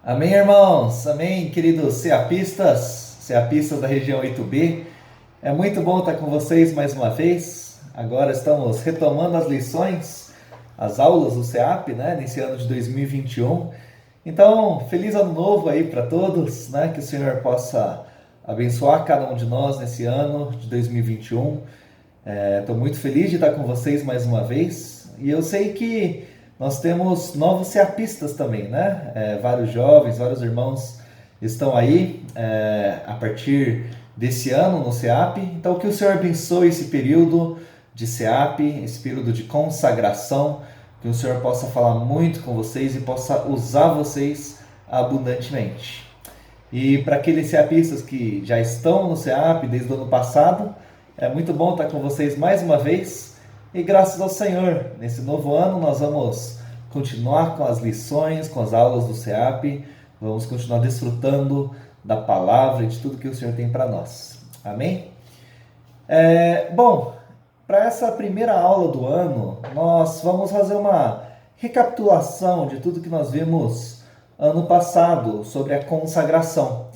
Amém, irmãos? Amém, queridos ceapistas da região 8B. É muito bom estar com vocês mais uma vez. Agora estamos retomando as lições, as aulas do CEAP, nesse ano de 2021. Então, feliz ano novo aí para todos, que o Senhor possa abençoar cada um de nós nesse ano de 2021. Estou muito feliz de estar com vocês mais uma vez. E eu sei que nós temos novos ceapistas também, vários jovens, vários irmãos estão aí a partir desse ano no CEAP. Então, que o Senhor abençoe esse período de CEAP, esse período de consagração, que o Senhor possa falar muito com vocês e possa usar vocês abundantemente. E para aqueles CEAPistas que já estão no CEAP desde o ano passado, é muito bom estar com vocês mais uma vez. E graças ao Senhor, nesse novo ano nós vamos continuar com as lições, com as aulas do CEAP, vamos continuar desfrutando da palavra e de tudo que o Senhor tem para nós. Amém? Bom, para essa primeira aula do ano, nós vamos fazer uma recapitulação de tudo que nós vimos ano passado sobre a consagração.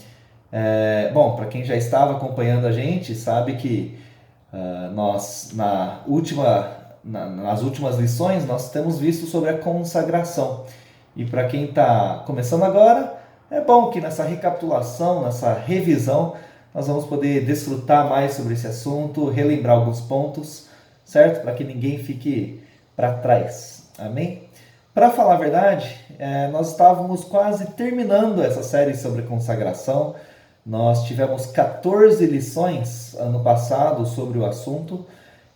Bom, para quem já estava acompanhando a gente, sabe que nós, nas últimas lições, nós temos visto sobre a consagração. E para quem está começando agora, é bom que nessa recapitulação, nessa revisão, nós vamos poder desfrutar mais sobre esse assunto, relembrar alguns pontos, certo? Para que ninguém fique para trás. Amém? Para falar a verdade, nós estávamos quase terminando essa série sobre consagração. Nós tivemos 14 lições ano passado sobre o assunto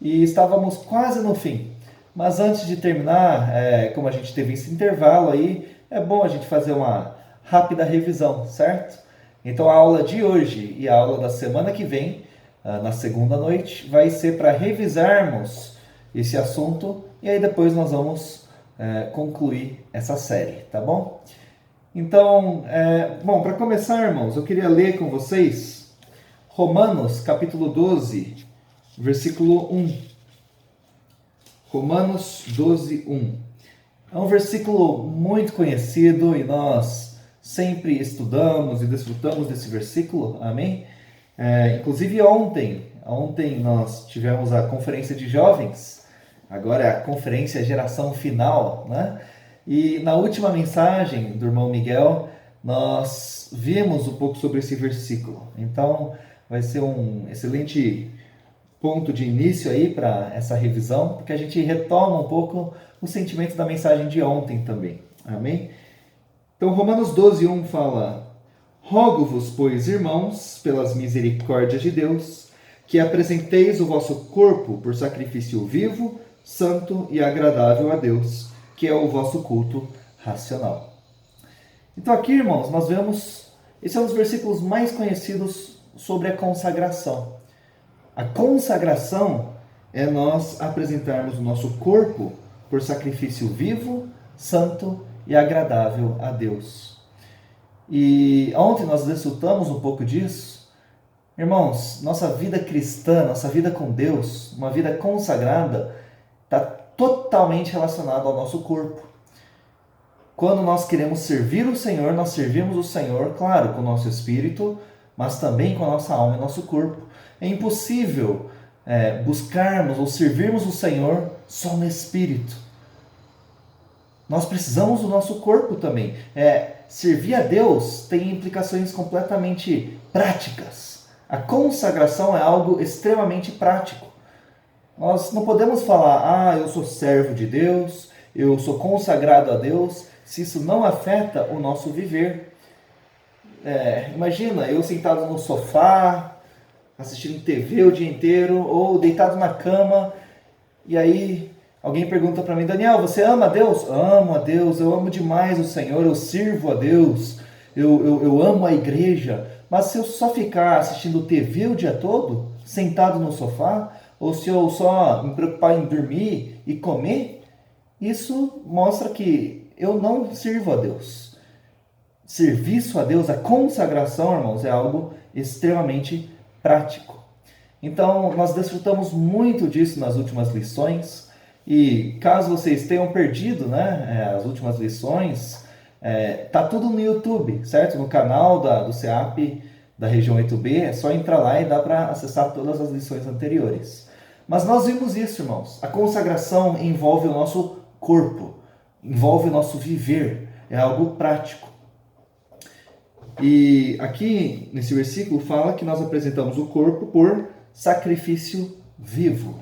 e estávamos quase no fim. Mas antes de terminar, como a gente teve esse intervalo aí, é bom a gente fazer uma rápida revisão, certo? Então a aula de hoje e a aula da semana que vem, na segunda noite, vai ser para revisarmos esse assunto e aí depois nós vamos concluir essa série, tá bom? Então, bom, para começar, irmãos, eu queria ler com vocês Romanos, capítulo 12, versículo 1. Romanos 12, 1. É um versículo muito conhecido e nós sempre estudamos e desfrutamos desse versículo, amém? Inclusive ontem nós tivemos a conferência de jovens, agora é a conferência Geração Final, E na última mensagem do irmão Miguel, nós vimos um pouco sobre esse versículo. Então, vai ser um excelente ponto de início aí para essa revisão, porque a gente retoma um pouco o sentimento da mensagem de ontem também. Amém? Então, Romanos 12, 1 fala: Rogo-vos, pois, irmãos, pelas misericórdias de Deus, que apresenteis o vosso corpo por sacrifício vivo, santo e agradável a Deus, que é o vosso culto racional. Então aqui, irmãos, nós vemos, esse é um dos versículos mais conhecidos sobre a consagração. A consagração é nós apresentarmos o nosso corpo por sacrifício vivo, santo e agradável a Deus. E ontem nós desfrutamos um pouco disso. Irmãos, nossa vida cristã, nossa vida com Deus, uma vida consagrada, está totalmente relacionado ao nosso corpo. Quando nós queremos servir o Senhor, nós servimos o Senhor, claro, com o nosso espírito, mas também com a nossa alma e nosso corpo. É impossível buscarmos ou servirmos o Senhor só no espírito. Nós precisamos do nosso corpo também. Servir a Deus tem implicações completamente práticas. A consagração é algo extremamente prático. Nós não podemos falar, eu sou servo de Deus, eu sou consagrado a Deus, se isso não afeta o nosso viver. Imagina, eu sentado no sofá, assistindo TV o dia inteiro, ou deitado na cama, e aí alguém pergunta para mim: Daniel, você ama a Deus? Amo a Deus, eu amo demais o Senhor, eu sirvo a Deus, eu amo a igreja. Mas se eu só ficar assistindo TV o dia todo, sentado no sofá, ou se eu só me preocupar em dormir e comer, isso mostra que eu não sirvo a Deus. Serviço a Deus, a consagração, irmãos, é algo extremamente prático. Então, nós desfrutamos muito disso nas últimas lições. E caso vocês tenham perdido as últimas lições, Tá tudo no YouTube, certo? No canal do CEAP da região 8B, é só entrar lá e dá para acessar todas as lições anteriores. Mas nós vimos isso, irmãos. A consagração envolve o nosso corpo, envolve o nosso viver, é algo prático. E aqui nesse versículo fala que nós apresentamos o corpo por sacrifício vivo.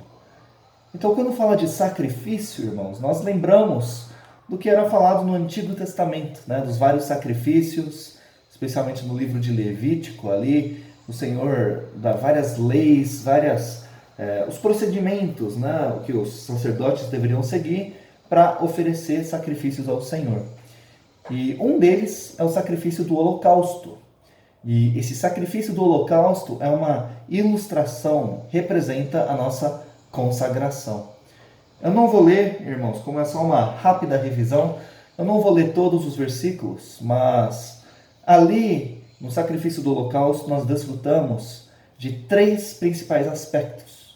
Então, quando fala de sacrifício, irmãos, nós lembramos do que era falado no Antigo Testamento, né? Dos vários sacrifícios, especialmente no livro de Levítico, ali o Senhor dá várias leis, os procedimentos, né? Que os sacerdotes deveriam seguir para oferecer sacrifícios ao Senhor. E um deles é o sacrifício do holocausto. E esse sacrifício do holocausto é uma ilustração, representa a nossa consagração. Eu não vou ler, irmãos, como é só uma rápida revisão, eu não vou ler todos os versículos, mas ali, no sacrifício do holocausto, nós desfrutamos de 3 principais aspectos.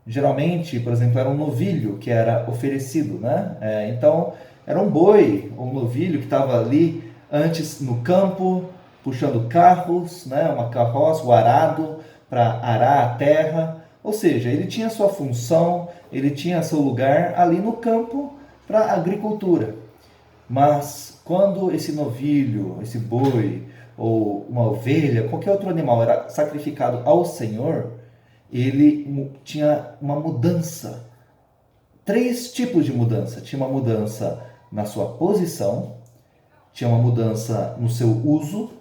Geralmente, por exemplo, era um novilho que era oferecido, né? Então, era um boi ou um novilho que estava ali antes no campo, puxando carros, né? Uma carroça, o arado, para arar a terra. Ou seja, ele tinha sua função, ele tinha seu lugar ali no campo para a agricultura. Mas quando esse novilho, esse boi, ou uma ovelha, qualquer outro animal era sacrificado ao Senhor, ele tinha uma mudança. 3 tipos de mudança. Tinha uma mudança na sua posição, tinha uma mudança no seu uso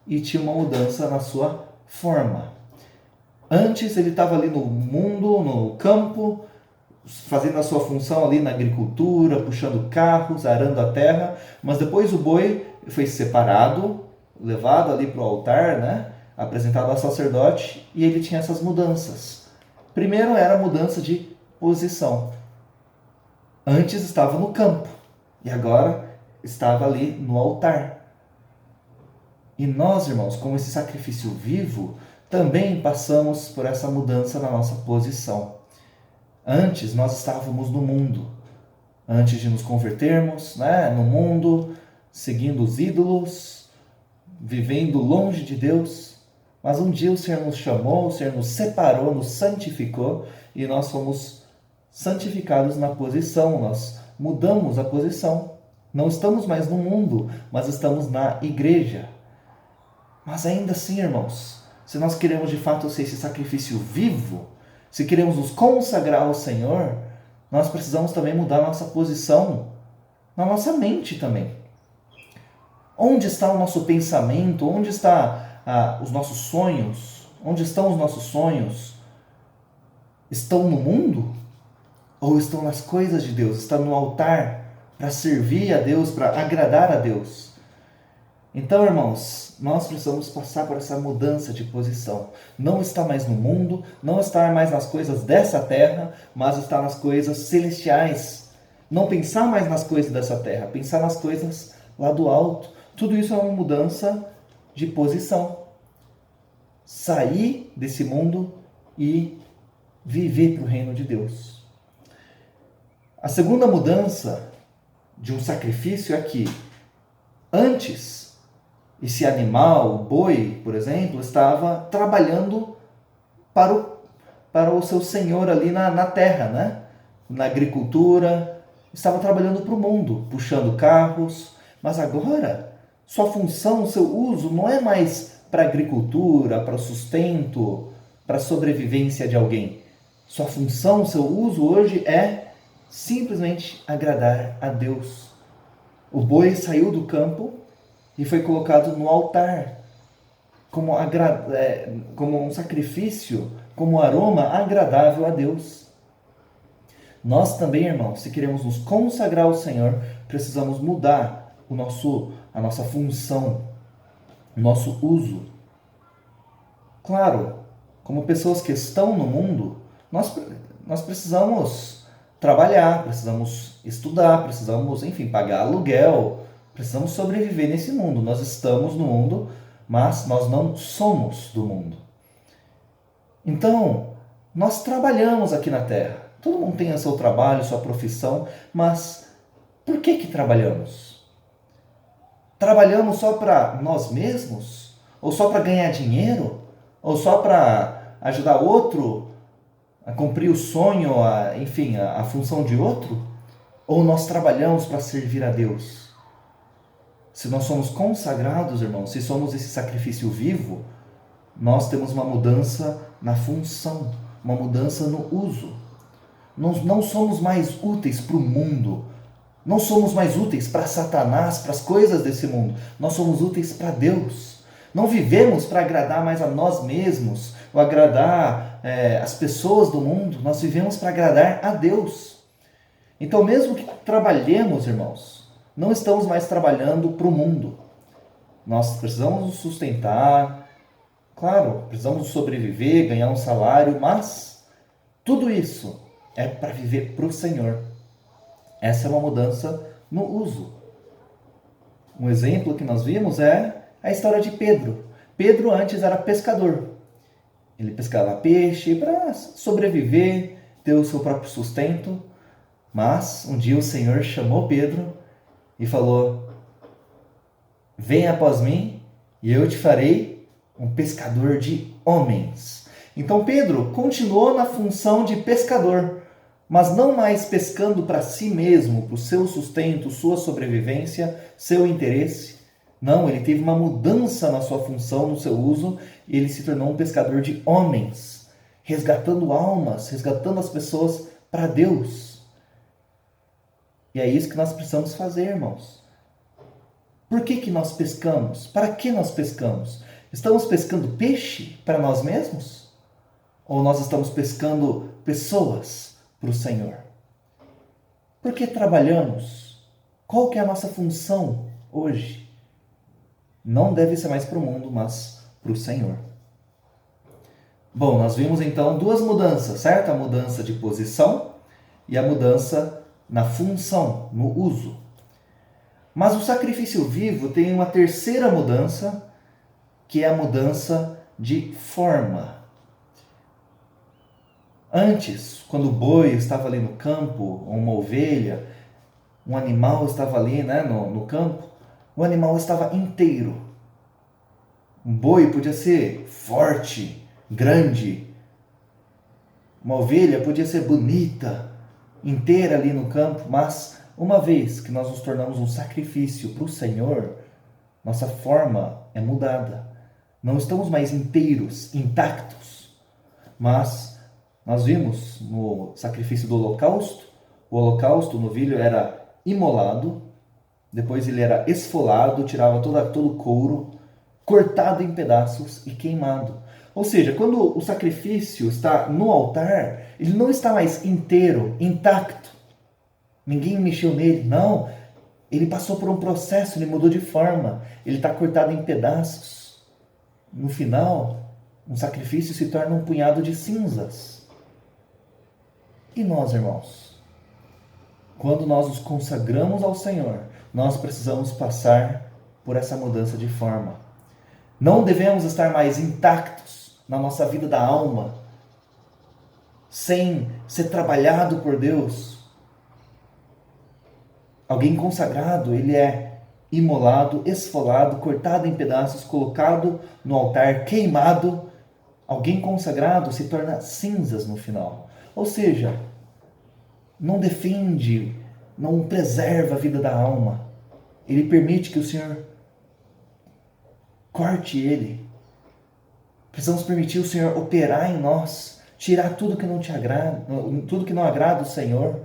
e tinha uma mudança na sua forma. Antes ele estava ali no mundo, no campo, fazendo a sua função ali na agricultura, puxando carros, arando a terra, mas depois o boi foi separado, levado ali para o altar, né? Apresentado ao sacerdote, e ele tinha essas mudanças. Primeiro era a mudança de posição. Antes estava no campo e agora estava ali no altar. E nós, irmãos, como esse sacrifício vivo, também passamos por essa mudança na nossa posição. Antes nós estávamos no mundo, antes de nos convertermos, né, no mundo, seguindo os ídolos, vivendo longe de Deus. Mas um dia o Senhor nos chamou, o Senhor nos separou, nos santificou e nós fomos santificados na posição, nós mudamos a posição. Não estamos mais no mundo, mas estamos na igreja. Mas ainda assim, irmãos, se nós queremos de fato ser esse sacrifício vivo, se queremos nos consagrar ao Senhor, nós precisamos também mudar nossa posição na nossa mente também. Onde está o nosso pensamento? Onde estão os nossos sonhos? Onde estão os nossos sonhos? Estão no mundo? Ou estão nas coisas de Deus? Estão no altar para servir a Deus, para agradar a Deus? Então, irmãos, nós precisamos passar por essa mudança de posição. Não estar mais no mundo, não estar mais nas coisas dessa terra, mas estar nas coisas celestiais. Não pensar mais nas coisas dessa terra, pensar nas coisas lá do alto. Tudo isso é uma mudança de posição. Sair desse mundo e viver para o reino de Deus. A segunda mudança de um sacrifício é que antes esse animal, o boi, por exemplo, estava trabalhando para o seu senhor ali na terra, né? Na agricultura, estava trabalhando para o mundo, puxando carros, mas agora sua função, seu uso não é mais para a agricultura, para o sustento, para a sobrevivência de alguém. Sua função, seu uso hoje é simplesmente agradar a Deus. O boi saiu do campo e foi colocado no altar como um sacrifício, como aroma agradável a Deus. Nós também, irmãos, se queremos nos consagrar ao Senhor, precisamos mudar a nossa função, o nosso uso. Claro, como pessoas que estão no mundo, nós precisamos trabalhar, precisamos estudar, precisamos, enfim, pagar aluguel, precisamos sobreviver nesse mundo. Nós estamos no mundo, mas nós não somos do mundo. Então, nós trabalhamos aqui na Terra. Todo mundo tem o seu trabalho, sua profissão, mas por que trabalhamos? Trabalhamos só para nós mesmos? Ou só para ganhar dinheiro? Ou só para ajudar outro a cumprir o sonho, enfim, a função de outro? Ou nós trabalhamos para servir a Deus? Se nós somos consagrados, irmãos, se somos esse sacrifício vivo, nós temos uma mudança na função, uma mudança no uso. Nós não somos mais úteis para o mundo, não somos mais úteis para Satanás, para as coisas desse mundo. Nós somos úteis para Deus. Não vivemos para agradar mais a nós mesmos, ou agradar as pessoas do mundo. Nós vivemos para agradar a Deus. Então, mesmo que trabalhemos, irmãos, não estamos mais trabalhando para o mundo. Nós precisamos nos sustentar, claro, precisamos sobreviver, ganhar um salário, mas tudo isso é para viver para o Senhor. Essa é uma mudança no uso. Um exemplo que nós vimos é a história de Pedro. Pedro antes era pescador. Ele pescava peixe para sobreviver, ter o seu próprio sustento. Mas um dia o Senhor chamou Pedro e falou: venha após mim e eu te farei um pescador de homens. Então Pedro continuou na função de pescador, mas não mais pescando para si mesmo, para o seu sustento, sua sobrevivência, seu interesse. Não, ele teve uma mudança na sua função, no seu uso, e ele se tornou um pescador de homens, resgatando almas, resgatando as pessoas para Deus. E é isso que nós precisamos fazer, irmãos. Por que nós pescamos? Para que nós pescamos? Estamos pescando peixe para nós mesmos? Ou nós estamos pescando pessoas para o Senhor? Por que trabalhamos? Qual que é a nossa função hoje? Não deve ser mais para o mundo, mas para o Senhor. Bom, nós vimos então duas mudanças, certo? A mudança de posição e a mudança na função, no uso. Mas o sacrifício vivo tem uma terceira mudança, que é a mudança de forma. Antes, quando o boi estava ali no campo, ou uma ovelha, um animal estava ali, no campo, o animal estava inteiro. Um boi podia ser forte, grande. Uma ovelha podia ser bonita, inteira ali no campo, mas uma vez que nós nos tornamos um sacrifício para o Senhor, nossa forma é mudada. Não estamos mais inteiros, intactos, mas nós vimos no sacrifício do holocausto, o holocausto, o novilho era imolado, depois ele era esfolado, tirava todo o couro, cortado em pedaços e queimado. Ou seja, quando o sacrifício está no altar, ele não está mais inteiro, intacto. Ninguém mexeu nele, não. Ele passou por um processo, ele mudou de forma. Ele está cortado em pedaços. No final, um sacrifício se torna um punhado de cinzas. E nós, irmãos? Quando nós nos consagramos ao Senhor, nós precisamos passar por essa mudança de forma. Não devemos estar mais intactos na nossa vida da alma, sem ser trabalhado por Deus. Alguém consagrado, ele é imolado, esfolado, cortado em pedaços, colocado no altar, queimado. Alguém consagrado se torna cinzas no final. Ou seja, não defende, não preserva a vida da alma. Ele permite que o Senhor corte ele. Precisamos permitir o Senhor operar em nós, tirar tudo que não te agrada, tudo que não agrada o Senhor,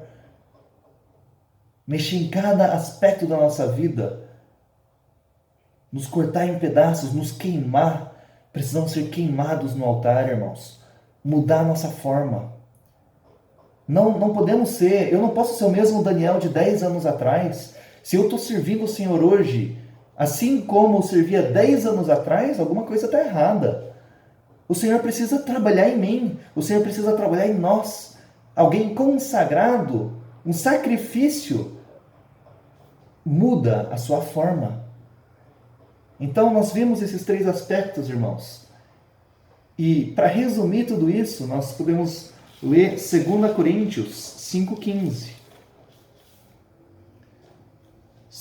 mexer em cada aspecto da nossa vida, nos cortar em pedaços, nos queimar. Precisamos ser queimados no altar, irmãos, mudar a nossa forma. Não podemos ser, eu não posso ser o mesmo Daniel de 10 anos atrás. Se eu estou servindo o Senhor hoje, assim como eu servia 10 anos atrás, alguma coisa está errada. O Senhor precisa trabalhar em mim, o Senhor precisa trabalhar em nós. Alguém consagrado, um sacrifício, muda a sua forma. Então nós vimos esses três aspectos, irmãos. E para resumir tudo isso, nós podemos ler 2 Coríntios 5,15.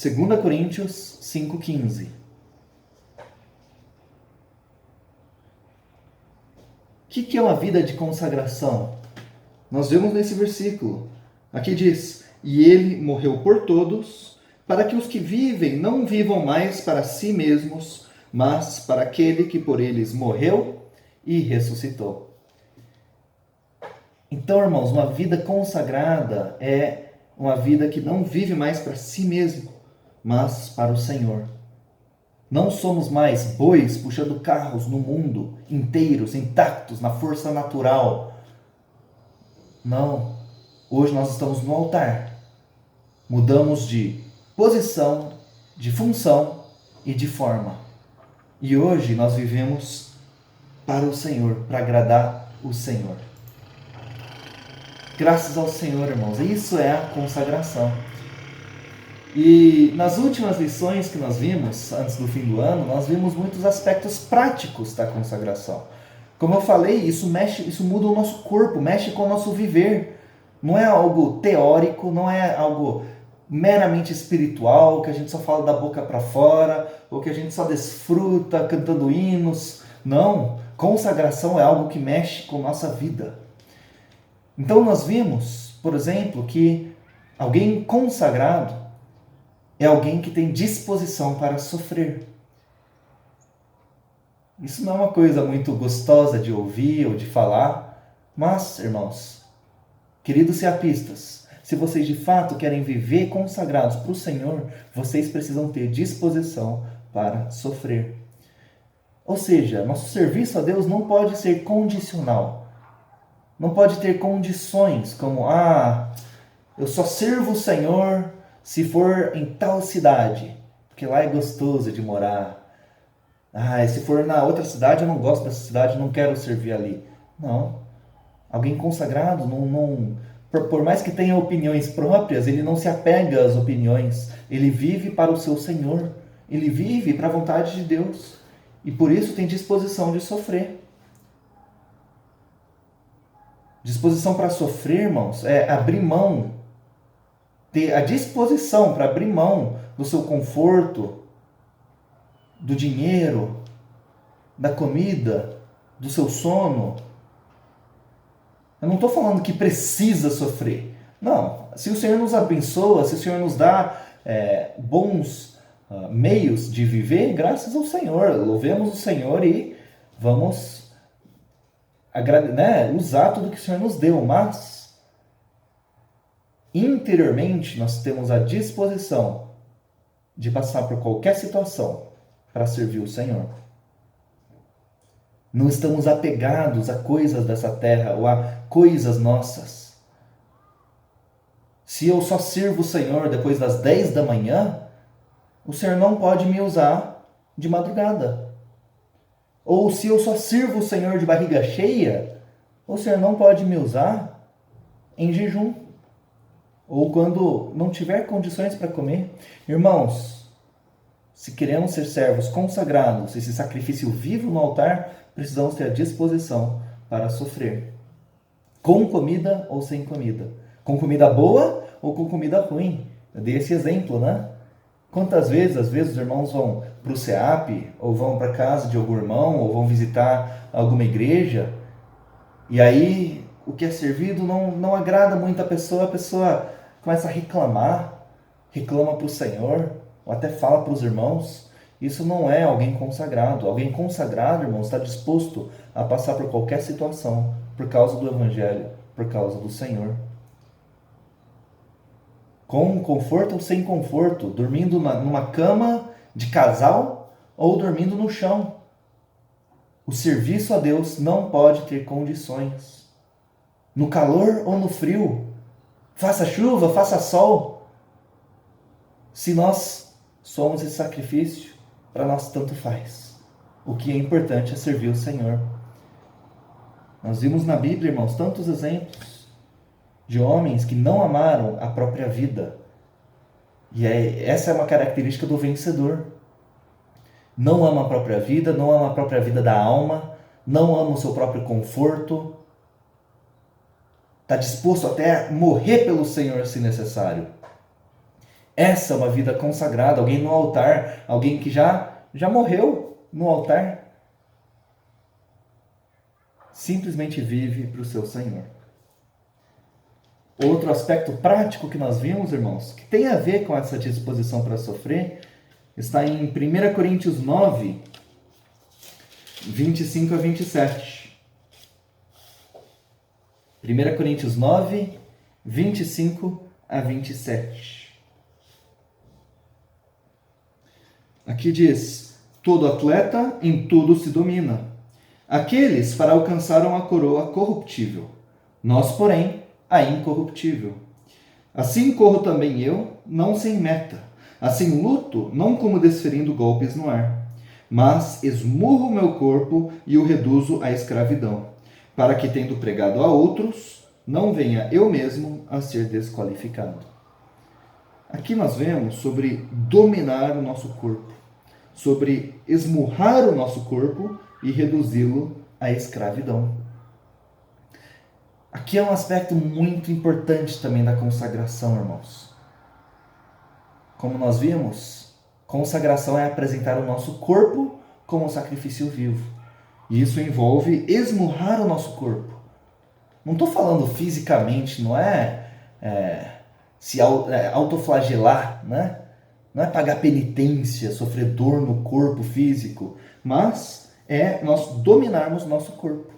2 Coríntios 5,15. O que é uma vida de consagração? Nós vemos nesse versículo. Aqui diz: e ele morreu por todos, para que os que vivem não vivam mais para si mesmos, mas para aquele que por eles morreu e ressuscitou. Então, irmãos, uma vida consagrada é uma vida que não vive mais para si mesmo, mas para o Senhor. Não somos mais bois puxando carros no mundo inteiros, intactos, na força natural. Não. Hoje nós estamos no altar. Mudamos de posição, de função e de forma. E hoje nós vivemos para o Senhor, para agradar o Senhor. Graças ao Senhor, irmãos. Isso é a consagração. E nas últimas lições que nós vimos, antes do fim do ano, nós vimos muitos aspectos práticos da consagração. Como eu falei, isso muda o nosso corpo, mexe com o nosso viver. Não é algo teórico, não é algo meramente espiritual, que a gente só fala da boca para fora, ou que a gente só desfruta cantando hinos. Não, consagração é algo que mexe com a nossa vida. Então nós vimos, por exemplo, que alguém consagrado é alguém que tem disposição para sofrer. Isso não é uma coisa muito gostosa de ouvir ou de falar, mas, irmãos, queridos seapistas, se vocês de fato querem viver consagrados para o Senhor, vocês precisam ter disposição para sofrer. Ou seja, nosso serviço a Deus não pode ser condicional. Não pode ter condições como, eu só sirvo o Senhor se for em tal cidade, porque lá é gostoso de morar. Se for na outra cidade, eu não gosto dessa cidade, não quero servir ali. Não. Alguém consagrado, por mais que tenha opiniões próprias, ele não se apega às opiniões. Ele vive para o seu Senhor. Ele vive para a vontade de Deus. E por isso tem disposição de sofrer. Disposição para sofrer, irmãos, é abrir mão. Ter a disposição para abrir mão do seu conforto, do dinheiro, da comida, do seu sono. Eu não estou falando que precisa sofrer. Não. Se o Senhor nos abençoa, se o Senhor nos dá bons meios de viver, graças ao Senhor. Louvemos o Senhor e vamos usar tudo que o Senhor nos deu. Mas interiormente nós temos a disposição de passar por qualquer situação para servir o Senhor. Não estamos apegados a coisas dessa terra ou a coisas nossas. Se eu só sirvo o Senhor depois das 10 da manhã, o Senhor não pode me usar de madrugada. Ou se eu só sirvo o Senhor de barriga cheia, o Senhor não pode me usar em jejum. Ou quando não tiver condições para comer. Irmãos, se queremos ser servos consagrados, esse sacrifício vivo no altar, precisamos ter a disposição para sofrer. Com comida ou sem comida. Com comida boa ou com comida ruim. Eu dei esse exemplo, né? Quantas vezes, às vezes, os irmãos vão para o SEAP, ou vão para a casa de algum irmão, ou vão visitar alguma igreja, e aí o que é servido não agrada muito a pessoa começa a reclamar, reclama para o Senhor, ou até fala para os irmãos. Isso não é alguém consagrado. Alguém consagrado, irmãos, está disposto a passar por qualquer situação, por causa do Evangelho, por causa do Senhor. Com conforto ou sem conforto, dormindo numa cama de casal ou dormindo no chão. O serviço a Deus não pode ter condições. No calor ou no frio, faça chuva, faça sol. Se nós somos esse sacrifício, para nós tanto faz. O que é importante é servir o Senhor. Nós vimos na Bíblia, irmãos, tantos exemplos de homens que não amaram a própria vida. E essa é uma característica do vencedor. Não ama a própria vida, não ama a própria vida da alma, não ama o seu próprio conforto. Está disposto até a morrer pelo Senhor se necessário. Essa é uma vida consagrada, alguém no altar, alguém que já morreu no altar. Simplesmente vive para o seu Senhor. Outro aspecto prático que nós vimos, irmãos, que tem a ver com essa disposição para sofrer, está em 1 Coríntios 9, 25 a 27. 1 Coríntios 9, 25 a 27. Aqui diz: todo atleta em tudo se domina. Aqueles para alcançaram a coroa corruptível, nós, porém, a incorruptível. Assim corro também eu, não sem meta. Assim luto, não como desferindo golpes no ar, mas esmurro o meu corpo e o reduzo à escravidão, para que, tendo pregado a outros, não venha eu mesmo a ser desqualificado. Aqui nós vemos sobre dominar o nosso corpo, sobre esmurrar o nosso corpo e reduzi-lo à escravidão. Aqui é um aspecto muito importante também da consagração, irmãos. Como nós vimos, consagração é apresentar o nosso corpo como um sacrifício vivo. E isso envolve esmurrar o nosso corpo. Não estou falando fisicamente, não é se autoflagelar, né? Não é pagar penitência, sofrer dor no corpo físico, mas é nós dominarmos nosso corpo.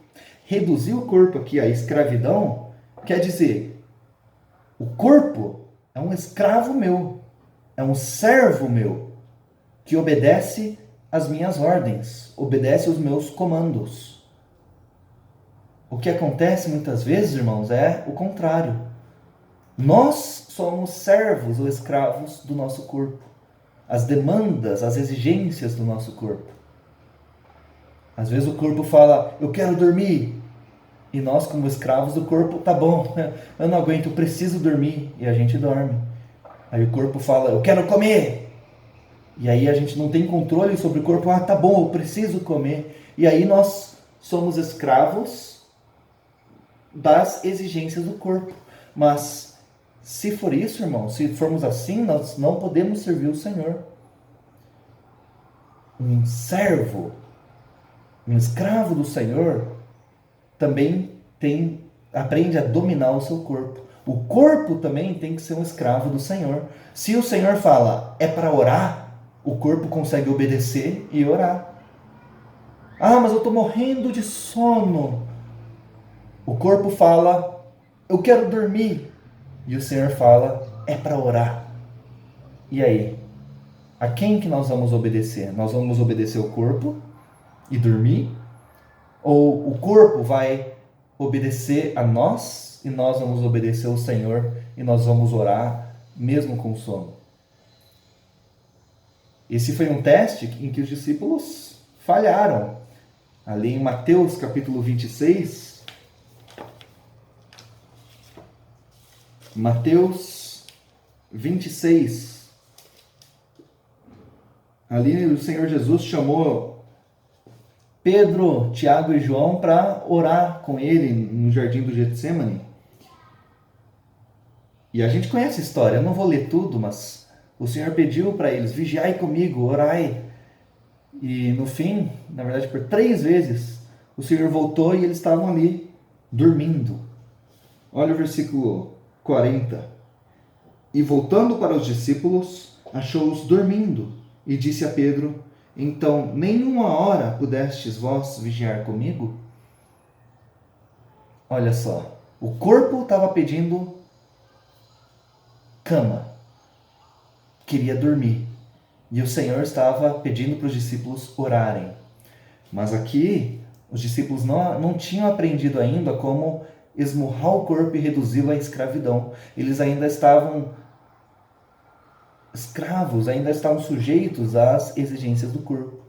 Reduzir o corpo aqui à escravidão quer dizer, o corpo é um escravo meu, é um servo meu, que obedece às minhas ordens, obedece aos meus comandos. O que acontece muitas vezes, irmãos, é o contrário. Nós somos servos ou escravos do nosso corpo. As demandas, as exigências do nosso corpo. Às vezes o corpo fala, eu quero dormir. E nós, como escravos do corpo, tá bom, eu não aguento, eu preciso dormir. E a gente dorme. Aí o corpo fala, eu quero comer. E aí a gente não tem controle sobre o corpo, tá bom, eu preciso comer. E aí nós somos escravos das exigências do corpo. Mas se for isso, irmão, se formos assim, nós não podemos servir o Senhor. Um servo, um escravo do Senhor, também aprende a dominar o seu corpo. O corpo também tem que ser um escravo do Senhor. Se o Senhor fala, é para orar, o corpo consegue obedecer e orar. Ah, mas eu estou morrendo de sono. O corpo fala, eu quero dormir. E o Senhor fala, é para orar. E aí? A quem que nós vamos obedecer? Nós vamos obedecer o corpo e dormir? Ou o corpo vai obedecer a nós e nós vamos obedecer ao Senhor e nós vamos orar mesmo com sono? Esse foi um teste em que os discípulos falharam. Ali em Mateus capítulo 26, Mateus 26, ali o Senhor Jesus chamou Pedro, Tiago e João para orar com ele no jardim do Getsêmani. E a gente conhece a história, eu não vou ler tudo, mas o Senhor pediu para eles, vigiai comigo, orai. E no fim, na verdade por 3 vezes, o Senhor voltou e eles estavam ali, dormindo. Olha o versículo 40. E voltando para os discípulos, achou-os dormindo, e disse a Pedro, então, nenhuma hora pudestes vós vigiar comigo? Olha só, o corpo estava pedindo cama, queria dormir. E o Senhor estava pedindo para os discípulos orarem. Mas aqui, os discípulos não tinham aprendido ainda como esmurrar o corpo e reduzi-lo à escravidão. Eles ainda estavam escravos, ainda estavam sujeitos às exigências do corpo.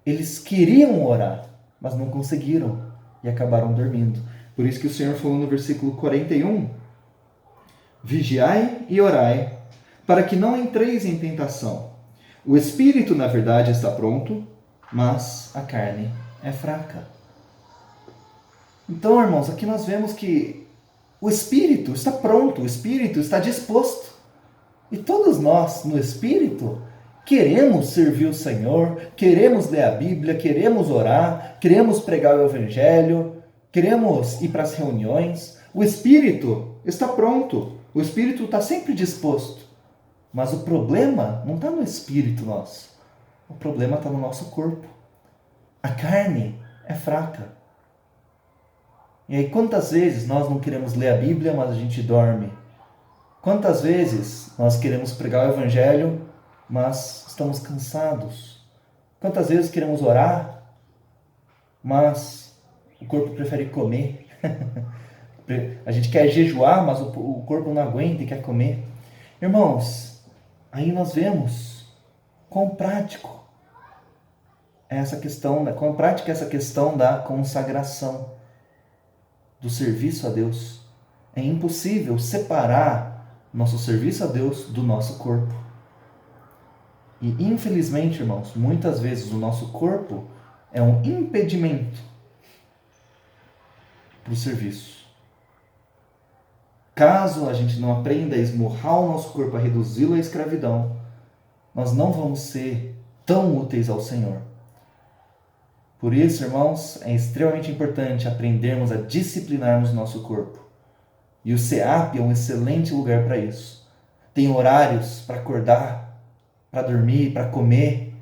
Eles queriam orar, mas não conseguiram e acabaram dormindo. Por isso que o Senhor falou no versículo 41, vigiai e orai, para que não entreis em tentação. O espírito, na verdade, está pronto, mas a carne é fraca. Então, irmãos, aqui nós vemos que o espírito está pronto, o espírito está disposto. E todos nós, no Espírito, queremos servir o Senhor, queremos ler a Bíblia, queremos orar, queremos pregar o Evangelho, queremos ir para as reuniões. O Espírito está pronto, o Espírito está sempre disposto. Mas o problema não está no Espírito nosso, o problema está no nosso corpo. A carne é fraca. E aí, quantas vezes nós não queremos ler a Bíblia, mas a gente dorme? Quantas vezes nós queremos pregar o Evangelho, mas estamos cansados? Quantas vezes queremos orar, mas o corpo prefere comer? A gente quer jejuar, mas o corpo não aguenta e quer comer. Irmãos, aí nós vemos quão prático é essa questão, quão prática é essa questão da consagração, do serviço a Deus. É impossível separar nosso serviço a Deus do nosso corpo. E infelizmente, irmãos, muitas vezes o nosso corpo é um impedimento para o serviço. Caso a gente não aprenda a esmurrar o nosso corpo, a reduzi-lo à escravidão, nós não vamos ser tão úteis ao Senhor. Por isso, irmãos, é extremamente importante aprendermos a disciplinarmos nosso corpo. E o SEAP é um excelente lugar para isso. Tem horários para acordar, para dormir, para comer.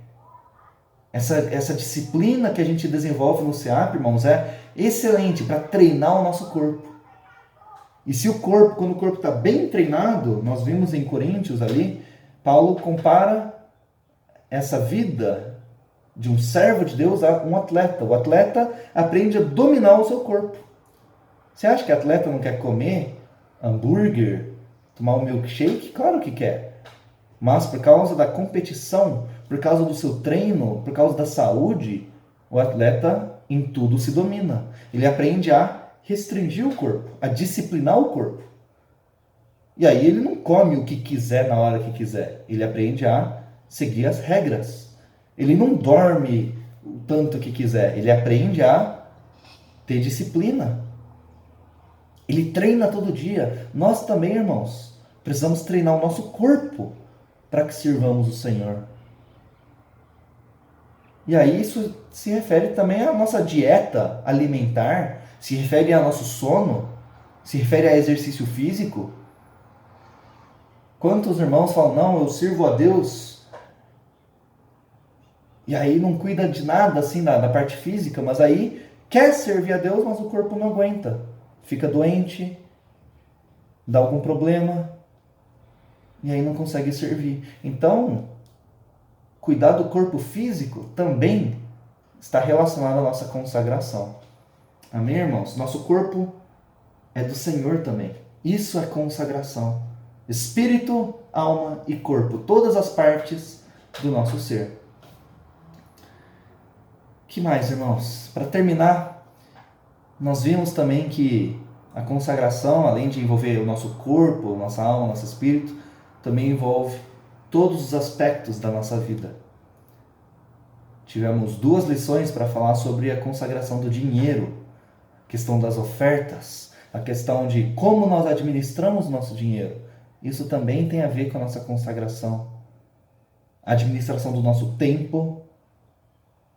Essa disciplina que a gente desenvolve no SEAP, irmãos, é excelente para treinar o nosso corpo. E se o corpo, quando o corpo está bem treinado, nós vimos em Coríntios ali, Paulo compara essa vida de um servo de Deus a um atleta. O atleta aprende a dominar o seu corpo. Você acha que atleta não quer comer hambúrguer, tomar um milkshake? Claro que quer. Mas por causa da competição, por causa do seu treino, por causa da saúde, o atleta em tudo se domina. Ele aprende a restringir o corpo, a disciplinar o corpo. E aí ele não come o que quiser na hora que quiser. Ele aprende a seguir as regras. Ele não dorme o tanto que quiser. Ele aprende a ter disciplina. Ele treina todo dia. Nós também, irmãos, precisamos treinar o nosso corpo para que sirvamos o Senhor. E aí isso se refere também à nossa dieta alimentar, se refere ao nosso sono, se refere a exercício físico. Quantos irmãos falam, não, eu sirvo a Deus, e aí não cuida de nada assim da parte física, mas aí quer servir a Deus, mas o corpo não aguenta. Fica doente, dá algum problema, e aí não consegue servir. Então, cuidar do corpo físico também está relacionado à nossa consagração. Amém, irmãos? Nosso corpo é do Senhor também. Isso é consagração. Espírito, alma e corpo. Todas as partes do nosso ser. Que mais, irmãos? Para terminar, nós vimos também que a consagração, além de envolver o nosso corpo, nossa alma, nosso espírito, também envolve todos os aspectos da nossa vida. Tivemos 2 lições para falar sobre a consagração do dinheiro, a questão das ofertas, a questão de como nós administramos o nosso dinheiro. Isso também tem a ver com a nossa consagração. A administração do nosso tempo,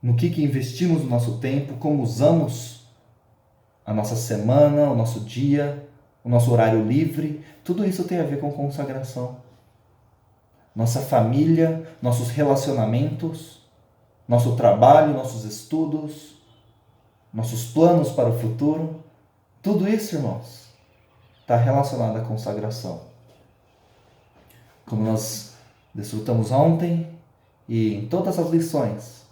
no que investimos no nosso tempo, como usamos a nossa semana, o nosso dia, o nosso horário livre. Tudo isso tem a ver com consagração. Nossa família, nossos relacionamentos, nosso trabalho, nossos estudos, nossos planos para o futuro. Tudo isso, irmãos, está relacionado à consagração. Como nós desfrutamos ontem e em todas as lições,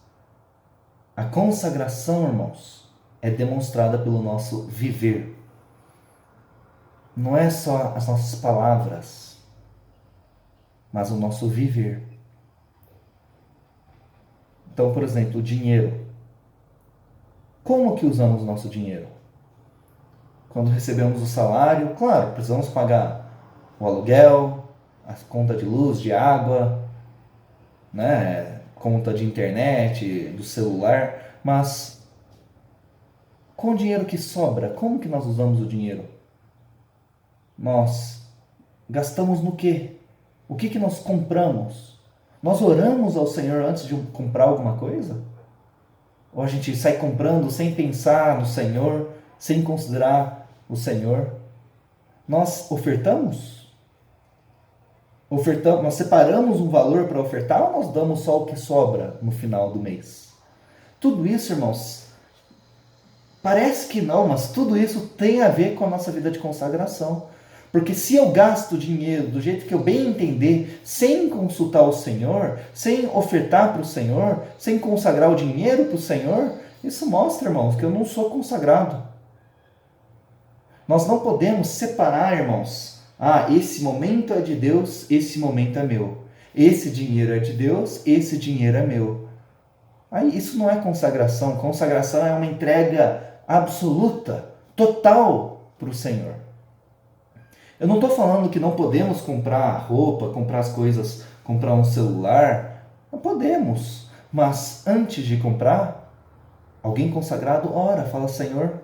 a consagração, irmãos, é demonstrada pelo nosso viver. Não é só as nossas palavras, mas o nosso viver. Então, por exemplo, o dinheiro. Como que usamos o nosso dinheiro? Quando recebemos o salário, claro, precisamos pagar o aluguel, a conta de luz, de água, né? Conta de internet, do celular, mas com o dinheiro que sobra, como que nós usamos o dinheiro? Nós gastamos no quê? O que que nós compramos? Nós oramos ao Senhor antes de comprar alguma coisa? Ou a gente sai comprando sem pensar no Senhor, sem considerar o Senhor? Nós ofertamos? Nós separamos um valor para ofertar ou nós damos só o que sobra no final do mês? Tudo isso, irmãos, parece que não, mas tudo isso tem a ver com a nossa vida de consagração. Porque se eu gasto dinheiro do jeito que eu bem entender, sem consultar o Senhor, sem ofertar para o Senhor, sem consagrar o dinheiro para o Senhor, isso mostra, irmãos, que eu não sou consagrado. Nós não podemos separar, irmãos. Esse momento é de Deus, esse momento é meu. Esse dinheiro é de Deus, esse dinheiro é meu. Isso não é consagração. Consagração é uma entrega absoluta, total para o Senhor. Eu não estou falando que não podemos comprar roupa, comprar as coisas, comprar um celular. Não podemos. Mas antes de comprar, alguém consagrado ora, fala: Senhor,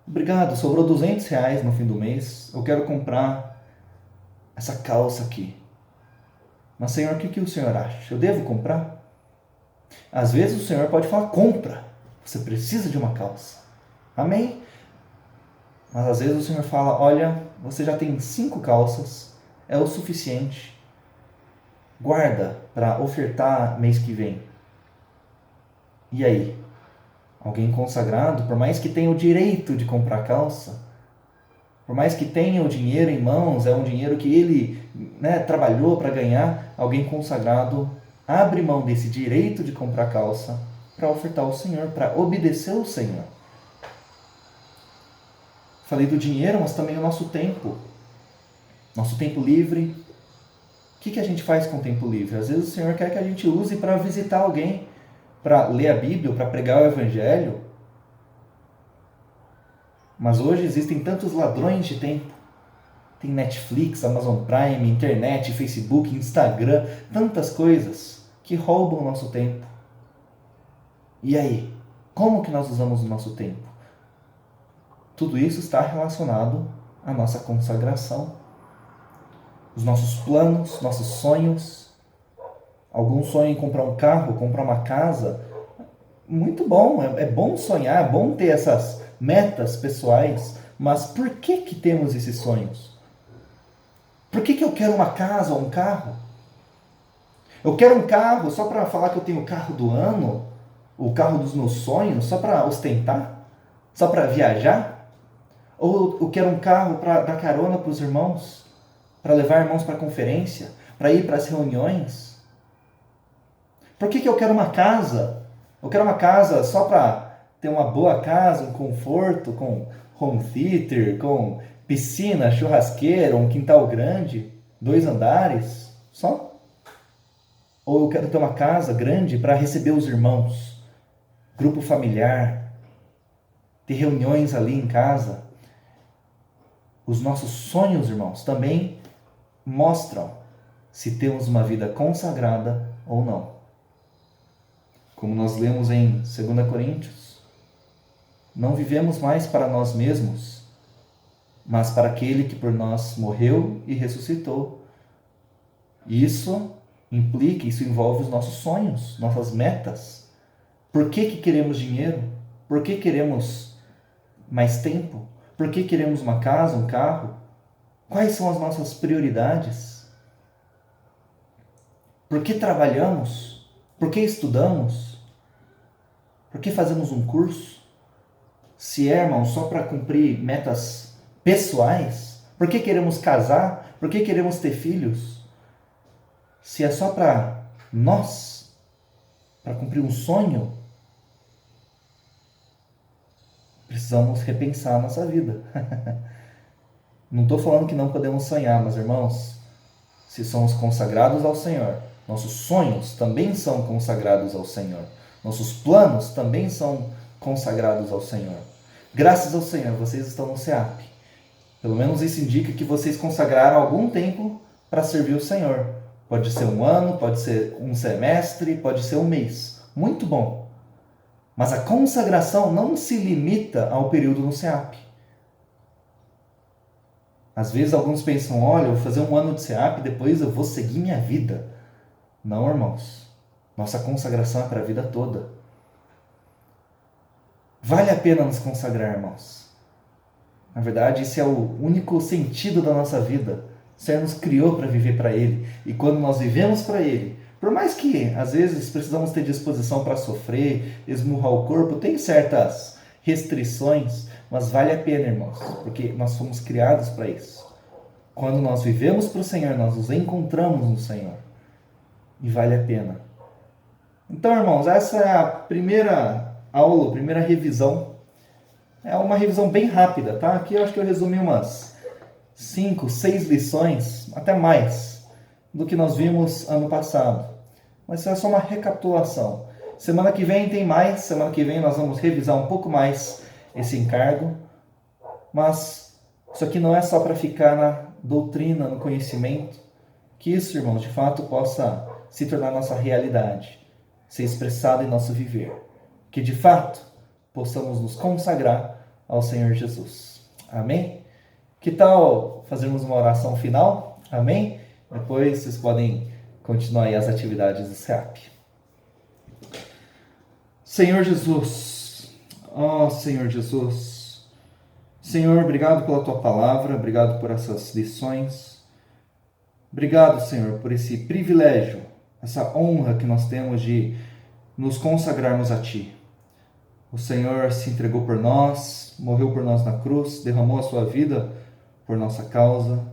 obrigado, sobrou R$ 200 no fim do mês. Eu quero comprar essa calça aqui. Mas, Senhor, o que o Senhor acha? Eu devo comprar? Às vezes o Senhor pode falar: compra. Você precisa de uma calça. Amém? Mas às vezes o Senhor fala: olha, você já tem 5 calças, é o suficiente. Guarda para ofertar mês que vem. E aí? Alguém consagrado, por mais que tenha o direito de comprar calça, por mais que tenha o dinheiro em mãos, é um dinheiro que ele trabalhou para ganhar, alguém consagrado abre mão desse direito de comprar calça para ofertar ao Senhor, para obedecer ao Senhor. Falei do dinheiro, mas também o nosso tempo. Nosso tempo livre. O que a gente faz com o tempo livre? Às vezes o Senhor quer que a gente use para visitar alguém, para ler a Bíblia, para pregar o Evangelho. Mas hoje existem tantos ladrões de tempo. Tem Netflix, Amazon Prime, internet, Facebook, Instagram, tantas coisas que roubam o nosso tempo. E aí? Como que nós usamos o nosso tempo? Tudo isso está relacionado à nossa consagração. Os nossos planos, nossos sonhos. Alguns sonham em comprar um carro, comprar uma casa. Muito bom, é bom sonhar, é bom ter essas metas pessoais. Mas por que temos esses sonhos? Por que eu quero uma casa ou um carro? Eu quero um carro só para falar que eu tenho o carro do ano? O carro dos meus sonhos? Só para ostentar? Só para viajar? Ou eu quero um carro para dar carona para os irmãos? Para levar irmãos para a conferência? Para ir para as reuniões? Por que eu quero uma casa? Eu quero uma casa só para ter uma boa casa, um conforto, com home theater, com piscina, churrasqueira, um quintal grande, 2 andares, só? Ou eu quero ter uma casa grande para receber os irmãos, grupo familiar, ter reuniões ali em casa? Os nossos sonhos, irmãos, também mostram se temos uma vida consagrada ou não. Como nós lemos em 2 Coríntios, não vivemos mais para nós mesmos, mas para aquele que por nós morreu e ressuscitou. Isso envolve os nossos sonhos, nossas metas. Por que queremos dinheiro? Por que queremos mais tempo? Por que queremos uma casa, um carro? Quais são as nossas prioridades? Por que trabalhamos? Por que estudamos? Por que fazemos um curso? Se é, irmão, só para cumprir metas pessoais? Por que queremos casar? Por que queremos ter filhos? Se é só para nós, para cumprir um sonho, precisamos repensar a nossa vida. Não estou falando que não podemos sonhar, mas, irmãos, se somos consagrados ao Senhor, nossos sonhos também são consagrados ao Senhor. Nossos planos também são consagrados ao Senhor. Graças ao Senhor, vocês estão no SEAP. Pelo menos isso indica que vocês consagraram algum tempo para servir o Senhor. Pode ser 1 ano, pode ser 1 semestre, pode ser 1 mês. Muito bom. Mas a consagração não se limita ao período no SEAP. Às vezes alguns pensam, olha, eu vou fazer um ano de SEAP e depois eu vou seguir minha vida. Não, irmãos. Nossa consagração é para a vida toda. Vale a pena nos consagrar, irmãos. Na verdade, esse é o único sentido da nossa vida. O Senhor nos criou para viver para Ele. E quando nós vivemos para Ele, por mais que às vezes precisamos ter disposição para sofrer, esmurrar o corpo, tem certas restrições, mas vale a pena, irmãos, porque nós fomos criados para isso. Quando nós vivemos para o Senhor, nós nos encontramos no Senhor. E vale a pena. Então, irmãos, essa é a primeira aula, a primeira revisão. É uma revisão bem rápida, tá? Aqui eu acho que eu resumi umas 5, 6 lições, até mais, do que nós vimos ano passado. Mas isso é só uma recapitulação. Semana que vem tem mais, semana que vem nós vamos revisar um pouco mais esse encargo. Mas isso aqui não é só para ficar na doutrina, no conhecimento. Que isso, irmãos, de fato possa se tornar nossa realidade, ser expressado em nosso viver. Que de fato possamos nos consagrar ao Senhor Jesus. Amém? Que tal fazermos uma oração final? Amém? Depois vocês podem continuar aí as atividades do SEAP. Senhor Jesus, ó Senhor Jesus, Senhor, obrigado pela Tua palavra, obrigado por essas lições, obrigado, Senhor, por esse privilégio, essa honra que nós temos de nos consagrarmos a Ti. O Senhor se entregou por nós, morreu por nós na cruz, derramou a Sua vida por nossa causa.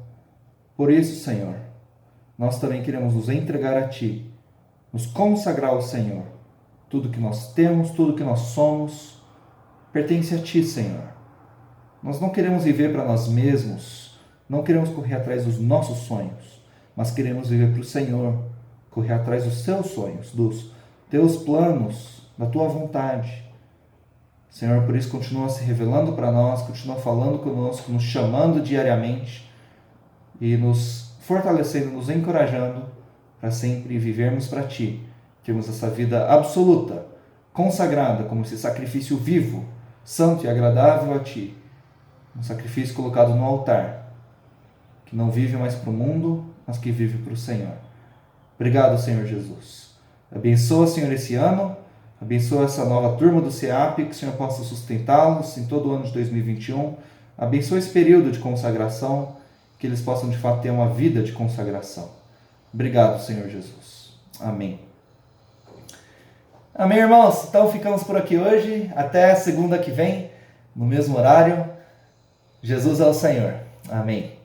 Por isso, Senhor, nós também queremos nos entregar a Ti, nos consagrar ao Senhor. Tudo que nós temos, tudo que nós somos, pertence a Ti, Senhor. Nós não queremos viver para nós mesmos, não queremos correr atrás dos nossos sonhos, mas queremos viver para o Senhor, correr atrás dos Seus sonhos, dos Teus planos, da Tua vontade. Senhor, por isso continua se revelando para nós, continua falando conosco, nos chamando diariamente e nos fortalecendo, nos encorajando para sempre vivermos para Ti. Termos essa vida absoluta, consagrada como esse sacrifício vivo, santo e agradável a Ti. Um sacrifício colocado no altar, que não vive mais para o mundo, mas que vive para o Senhor. Obrigado, Senhor Jesus. Abençoa, Senhor, esse ano. Abençoa essa nova turma do SEAP, que o Senhor possa sustentá-los em todo o ano de 2021. Abençoa esse período de consagração, que eles possam de fato ter uma vida de consagração. Obrigado, Senhor Jesus. Amém. Amém, irmãos? Então ficamos por aqui hoje. Até segunda que vem, no mesmo horário. Jesus é o Senhor. Amém.